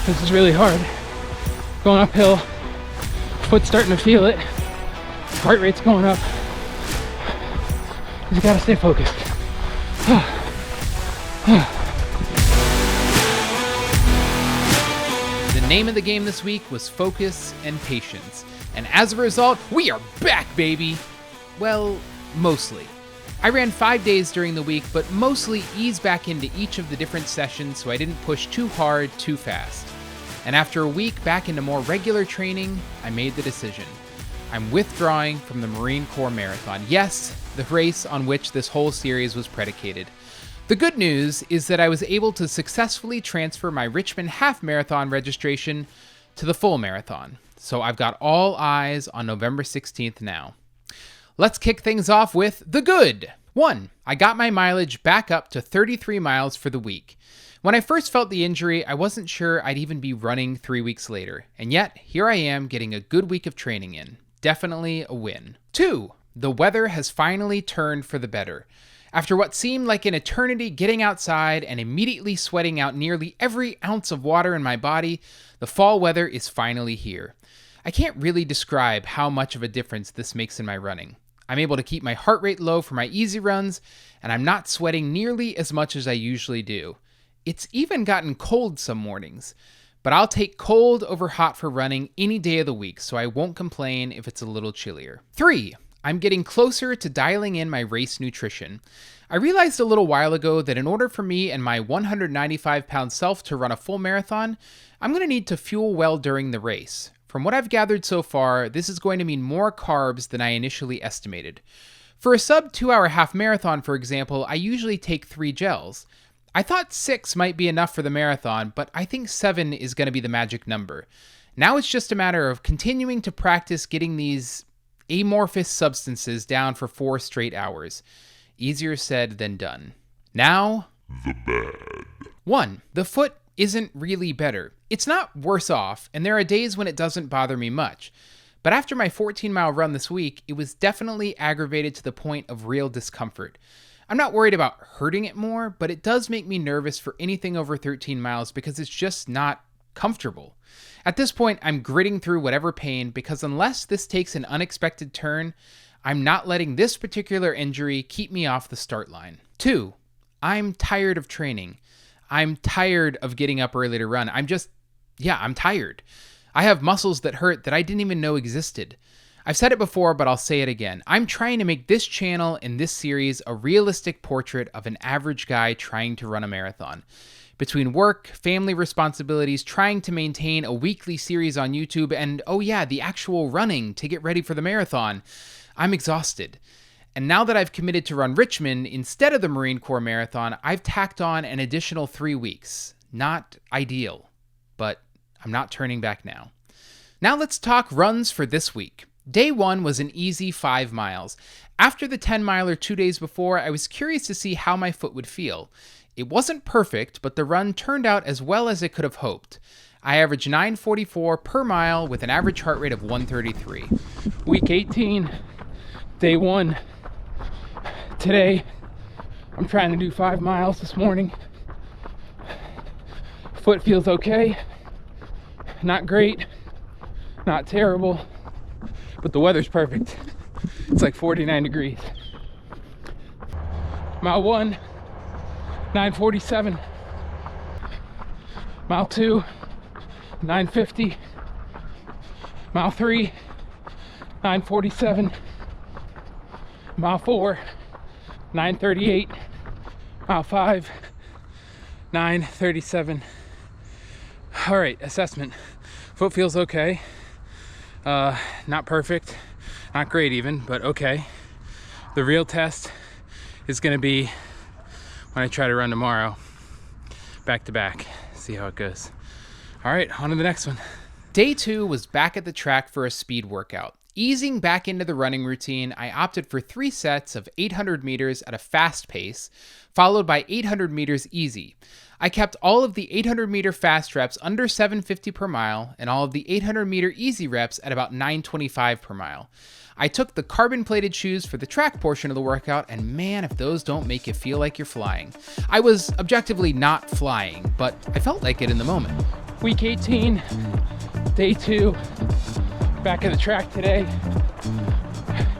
This is really hard. Going uphill, foot's starting to feel it. Heart rate's going up. You gotta stay focused. The name of the game this week was Focus and Patience. And as a result, we are back, baby! Well, mostly. I ran 5 days during the week, but mostly eased back into each of the different sessions so I didn't push too hard, too fast. And after a week back into more regular training, I made the decision. I'm withdrawing from the Marine Corps Marathon. Yes, the race on which this whole series was predicated. The good news is that I was able to successfully transfer my Richmond Half Marathon registration to the full marathon. So I've got all eyes on November 16th now. Let's kick things off with the good. 1. I got my mileage back up to 33 miles for the week. When I first felt the injury, I wasn't sure I'd even be running 3 weeks later. And yet, here I am getting a good week of training in. Definitely a win. 2. The weather has finally turned for the better. After what seemed like an eternity getting outside and immediately sweating out nearly every ounce of water in my body, the fall weather is finally here. I can't really describe how much of a difference this makes in my running. I'm able to keep my heart rate low for my easy runs, and I'm not sweating nearly as much as I usually do. It's even gotten cold some mornings, but I'll take cold over hot for running any day of the week, so I won't complain if it's a little chillier. 3. I'm getting closer to dialing in my race nutrition. I realized a little while ago that in order for me and my 195-pound self to run a full marathon, I'm going to need to fuel well during the race. From what I've gathered so far, this is going to mean more carbs than I initially estimated. For a sub 2-hour half marathon, for example, I usually take 3 gels. I thought 6 might be enough for the marathon, but I think 7 is going to be the magic number. Now it's just a matter of continuing to practice getting these amorphous substances down for 4 straight hours. Easier said than done. Now, the bad. 1. The foot isn't really better. It's not worse off, and there are days when it doesn't bother me much. But after my 14-mile run this week, it was definitely aggravated to the point of real discomfort. I'm not worried about hurting it more, but it does make me nervous for anything over 13 miles because it's just not comfortable. At this point, I'm gritting through whatever pain because unless this takes an unexpected turn, I'm not letting this particular injury keep me off the start line. 2. I'm tired of training. I'm tired of getting up early to run. I'm tired. I have muscles that hurt that I didn't even know existed. I've said it before, but I'll say it again. I'm trying to make this channel and this series a realistic portrait of an average guy trying to run a marathon. Between work, family responsibilities, trying to maintain a weekly series on YouTube, and the actual running to get ready for the marathon, I'm exhausted. And now that I've committed to run Richmond instead of the Marine Corps Marathon, I've tacked on an additional 3 weeks. Not ideal, but I'm not turning back now. Now let's talk runs for this week. Day 1 was an easy 5 miles. After the 10-miler 2 days before, I was curious to see how my foot would feel. It wasn't perfect, but the run turned out as well as I could have hoped. I averaged 9:44 per mile with an average heart rate of 133. Week 18, day 1. Today, I'm trying to do 5 miles this morning. Foot feels okay. Not great, not terrible, but the weather's perfect. It's like 49 degrees. Mile 1, 9:47. Mile 2, 9:50. Mile 3, 9:47. Mile 4, 9:38. Mile 5, 9:37. All right, assessment. Foot feels okay. Not perfect, not great even, but okay. The real test is gonna be when I try to run tomorrow, back to back, see how it goes. All right, on to the next one. Day 2 was back at the track for a speed workout. Easing back into the running routine, I opted for 3 sets of 800 meters at a fast pace, followed by 800 meters easy. I kept all of the 800 meter fast reps under 750 per mile and all of the 800 meter easy reps at about 925 per mile. I took the carbon-plated shoes for the track portion of the workout, and man, if those don't make you feel like you're flying. I was objectively not flying, but I felt like it in the moment. Week 18, day 2, back at the track today.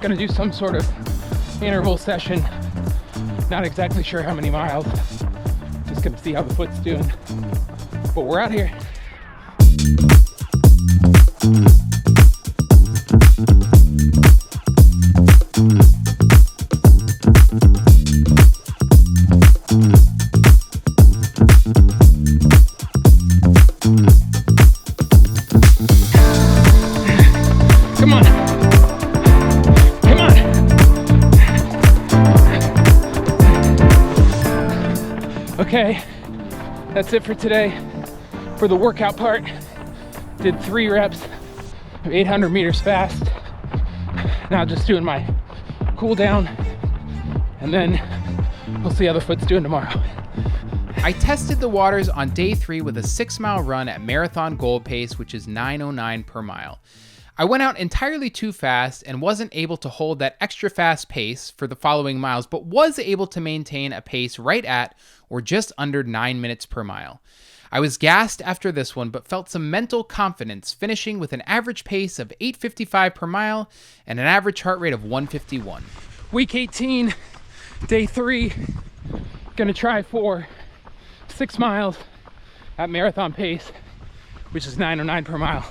Gonna do some sort of interval session. Not exactly sure how many miles. Just gonna see how the foot's doing. But we're out here. Come on. Come on. Okay, that's it for today. For the workout part, did 3 reps of 800 meters fast. Now just doing my cool down, and then we'll see how the foot's doing tomorrow. I tested the waters on day 3 with a 6-mile run at marathon goal pace, which is 9:09 per mile. I went out entirely too fast and wasn't able to hold that extra fast pace for the following miles, but was able to maintain a pace right at or just under 9 minutes per mile. I was gassed after this one, but felt some mental confidence, finishing with an average pace of 8:55 per mile and an average heart rate of 151. Week 18, day 3, gonna try for 6 miles at marathon pace, which is 9:09 per mile.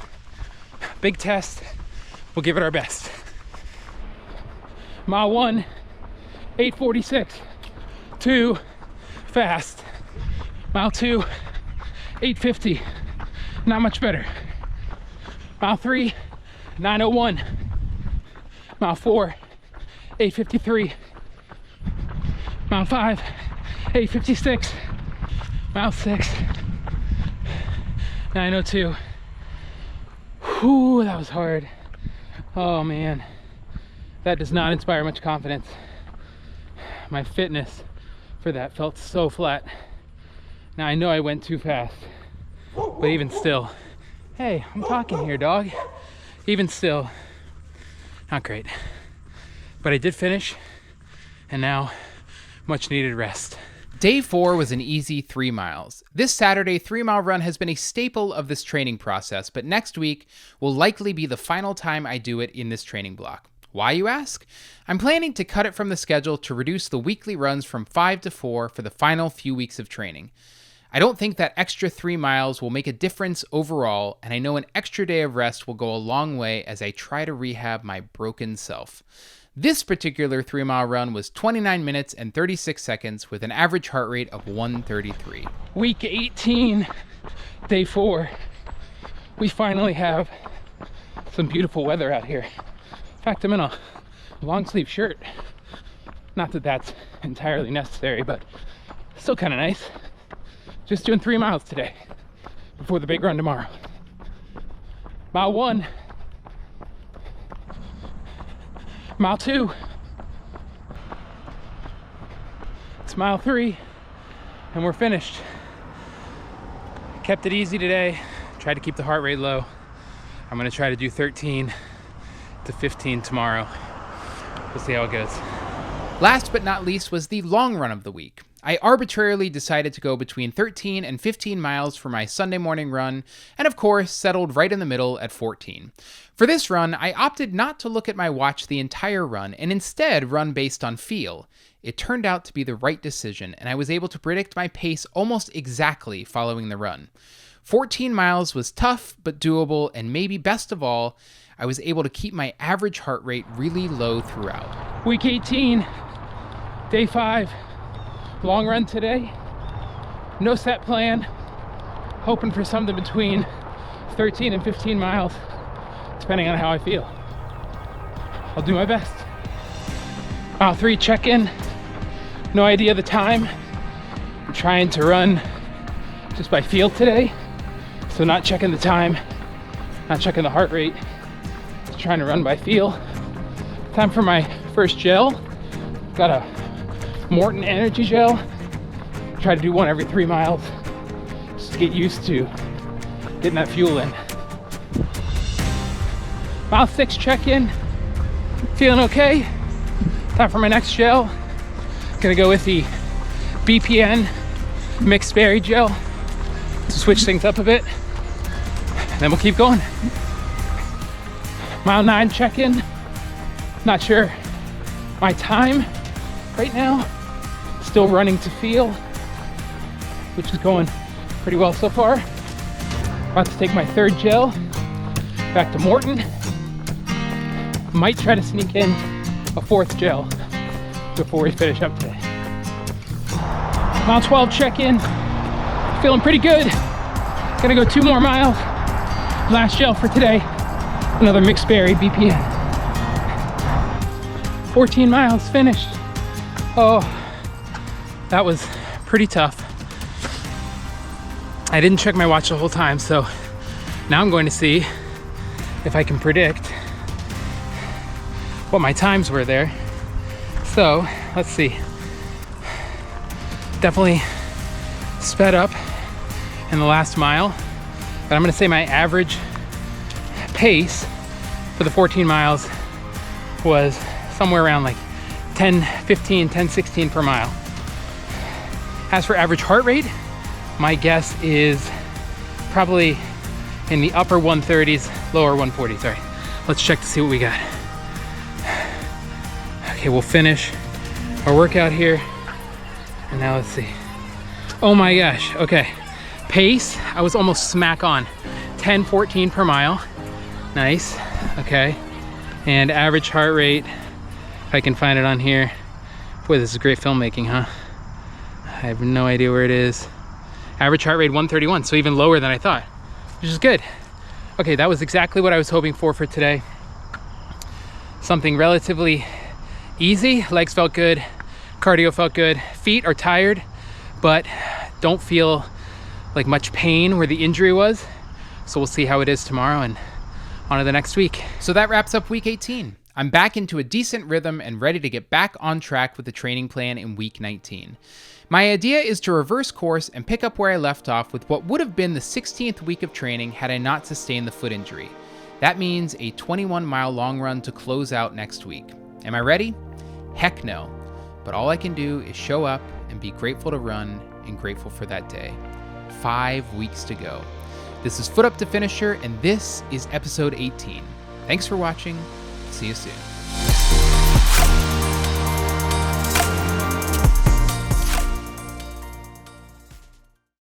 Big test, we'll give it our best. Mile 1, 8:46, 2, fast. Mile 2, 8:50, not much better. Mile 3, 9:01. Mile 4, 8:53. Mile 5, 8:56. Mile 6, 9:02. Whew, that was hard. Oh man, that does not inspire much confidence. My fitness for that felt so flat. Now I know I went too fast, but even still, hey, I'm talking here, dog. Even still, not great. But I did finish, and now much needed rest. Day 4 was an easy 3 miles. This Saturday 3-mile run has been a staple of this training process, but next week will likely be the final time I do it in this training block. Why, you ask? I'm planning to cut it from the schedule to reduce the weekly runs from 5 to 4 for the final few weeks of training. I don't think that extra 3 miles will make a difference overall, and I know an extra day of rest will go a long way as I try to rehab my broken self. This particular 3-mile run was 29 minutes and 36 seconds with an average heart rate of 133. Week 18, day 4. We finally have some beautiful weather out here. In fact, I'm in a long sleeve shirt. Not that that's entirely necessary, but still kind of nice. Just doing 3 miles today before the big run tomorrow. Mile 1. Mile 2. It's mile 3, and we're finished. Kept it easy today. Tried to keep the heart rate low. I'm gonna try to do 13 to 15 tomorrow. We'll see how it goes. Last but not least was the long run of the week. I arbitrarily decided to go between 13 and 15 miles for my Sunday morning run, and of course settled right in the middle at 14. For this run, I opted not to look at my watch the entire run and instead run based on feel. It turned out to be the right decision, and I was able to predict my pace almost exactly following the run. 14 miles was tough but doable, and maybe best of all, I was able to keep my average heart rate really low throughout. Week 18, day 5. Long run today, no set plan, hoping for something between 13 and 15 miles, depending on how I feel. I'll do my best. Mile 3 check-in, no idea the time. I'm trying to run just by feel today, so not checking the time, not checking the heart rate, just trying to run by feel. Time for my first gel. Got a Morton Energy Gel. Try to do one every 3 miles just to get used to getting that fuel in. Mile 6 check-in. Feeling okay. Time for my next gel. Gonna go with the BPN Mixed Berry Gel to switch things up a bit. then we'll keep going. Mile 9 check-in. Not sure my time right now. Still running to feel, which is going pretty well so far. About to take my 3rd gel back to Morton. Might try to sneak in a 4th gel before we finish up today. Mile 12 check-in. Feeling pretty good. Gonna go 2 more miles. Last gel for today. Another mixed berry BPN. 14 miles finished. Oh, that was pretty tough. I didn't check my watch the whole time, so now I'm going to see if I can predict what my times were there. So let's see. Definitely sped up in the last mile, but I'm gonna say my average pace for the 14 miles was somewhere around like 10:15, 10:16 per mile. As for average heart rate, my guess is probably in the upper 130s, lower 140s. All right, let's check to see what we got. Okay, we'll finish our workout here. And now let's see. Oh my gosh, okay. Pace, I was almost smack on. 10:14 per mile. Nice, okay. And average heart rate, if I can find it on here. Boy, this is great filmmaking, huh? I have no idea where it is. Average heart rate 131, so even lower than I thought, which is good. Okay, that was exactly what I was hoping for today. Something relatively easy. Legs felt good, cardio felt good. Feet are tired, but don't feel like much pain where the injury was. So we'll see how it is tomorrow and on to the next week. So that wraps up week 18. I'm back into a decent rhythm and ready to get back on track with the training plan in week 19. My idea is to reverse course and pick up where I left off with what would have been the 16th week of training had I not sustained the foot injury. That means a 21-mile long run to close out next week. Am I ready? Heck no. But all I can do is show up and be grateful to run and grateful for that day. 5 weeks to go. This is Foot Up to Finisher, and this is episode 18. Thanks for watching. See you soon.